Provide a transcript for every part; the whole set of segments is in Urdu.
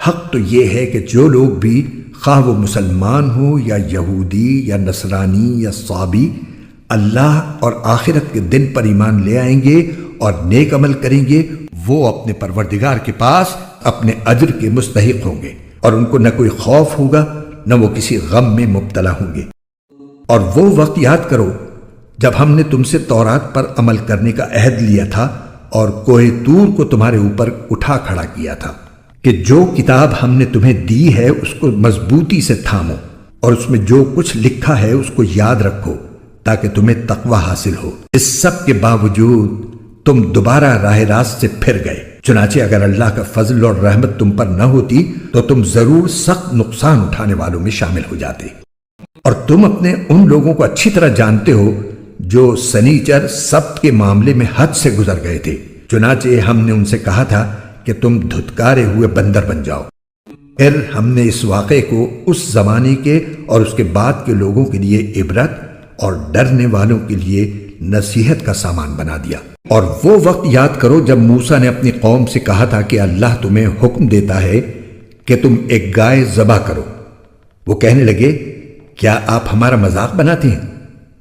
حق تو یہ ہے کہ جو لوگ بھی خواہ وہ مسلمان ہو یا یہودی یا نصرانی یا صابی اللہ اور آخرت کے دن پر ایمان لے آئیں گے اور نیک عمل کریں گے، وہ اپنے پروردگار کے پاس اپنے اجر کے مستحق ہوں گے، اور ان کو نہ کوئی خوف ہوگا نہ وہ کسی غم میں مبتلا ہوں گے۔ اور وہ وقت یاد کرو جب ہم نے تم سے تورات پر عمل کرنے کا عہد لیا تھا اور کوہ طور کو تمہارے اوپر اٹھا کھڑا کیا تھا کہ جو کتاب ہم نے تمہیں دی ہے اس کو مضبوطی سے تھامو اور اس میں جو کچھ لکھا ہے اس کو یاد رکھو تاکہ تمہیں تقوی حاصل ہو۔ اس سب کے باوجود تم دوبارہ راہ راست سے پھر گئے، چنانچہ اگر اللہ کا فضل اور رحمت تم پر نہ ہوتی تو تم ضرور سخت نقصان اٹھانے والوں میں شامل ہو جاتے۔ اور تم اپنے ان لوگوں کو اچھی طرح جانتے ہو جو سنیچر سبت کے معاملے میں حد سے گزر گئے تھے، چنانچہ ہم نے ان سے کہا تھا کہ تم دھتکارے ہوئے بندر بن جاؤ۔ پھر ہم نے اس واقعے کو اس زمانے کے اور اس کے بعد کے لوگوں کے لیے عبرت اور ڈرنے والوں کے لیے نصیحت کا سامان بنا دیا۔ اور وہ وقت یاد کرو جب موسیٰ نے اپنی قوم سے کہا تھا کہ اللہ تمہیں حکم دیتا ہے کہ تم ایک گائے ذبح کرو۔ وہ کہنے لگے، کیا آپ ہمارا مذاق بناتے ہیں؟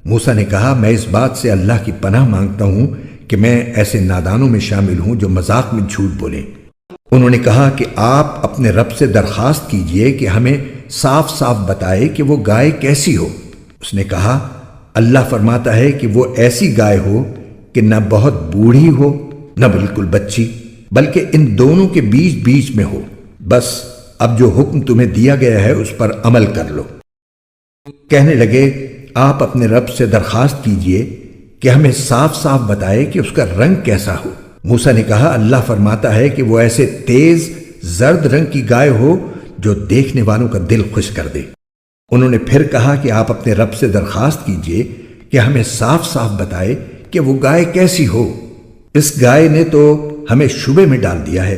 موسیٰ نے کہا، میں اس بات سے اللہ کی پناہ مانگتا ہوں کہ میں ایسے نادانوں میں شامل ہوں جو مذاق میں جھوٹ بولیں۔ انہوں نے کہا کہ آپ اپنے رب سے درخواست کیجئے کہ ہمیں صاف صاف بتائے کہ وہ گائے کیسی ہو۔ اس نے کہا، اللہ فرماتا ہے کہ وہ ایسی گائے ہو کہ نہ بہت بوڑھی ہو نہ بالکل بچی، بلکہ ان دونوں کے بیچ بیچ میں ہو۔ بس اب جو حکم تمہیں دیا گیا ہے اس پر عمل کر لو۔ کہنے لگے، آپ اپنے رب سے درخواست کیجئے کہ ہمیں صاف صاف بتائے کہ اس کا رنگ کیسا ہو۔ موسیٰ نے کہا، اللہ فرماتا ہے کہ وہ ایسے تیز زرد رنگ کی گائے ہو جو دیکھنے والوں کا دل خوش کر دے۔ انہوں نے پھر کہا کہ آپ اپنے رب سے درخواست کیجئے کہ ہمیں صاف صاف بتائے کہ وہ گائے کیسی ہو۔ اس گائے نے تو ہمیں شبے میں ڈال دیا ہے،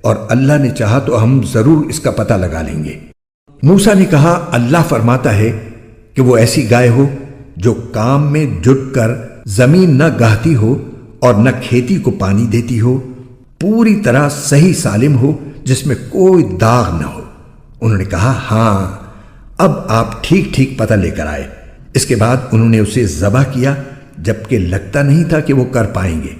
اور اللہ نے چاہا تو ہم ضرور اس کا پتہ لگا لیں گے۔ موسیٰ نے کہا، اللہ فرماتا ہے کہ وہ ایسی گائے ہو جو کام میں جٹ کر زمین نہ گاہتی ہو اور نہ کھیتی کو پانی دیتی ہو، پوری طرح صحیح سالم ہو، جس میں کوئی داغ نہ ہو۔ انہوں نے کہا، ہاں اب آپ ٹھیک ٹھیک پتہ لے کر آئے۔ اس کے بعد انہوں نے اسے ذبح کیا جبکہ لگتا نہیں تھا کہ وہ کر پائیں گے۔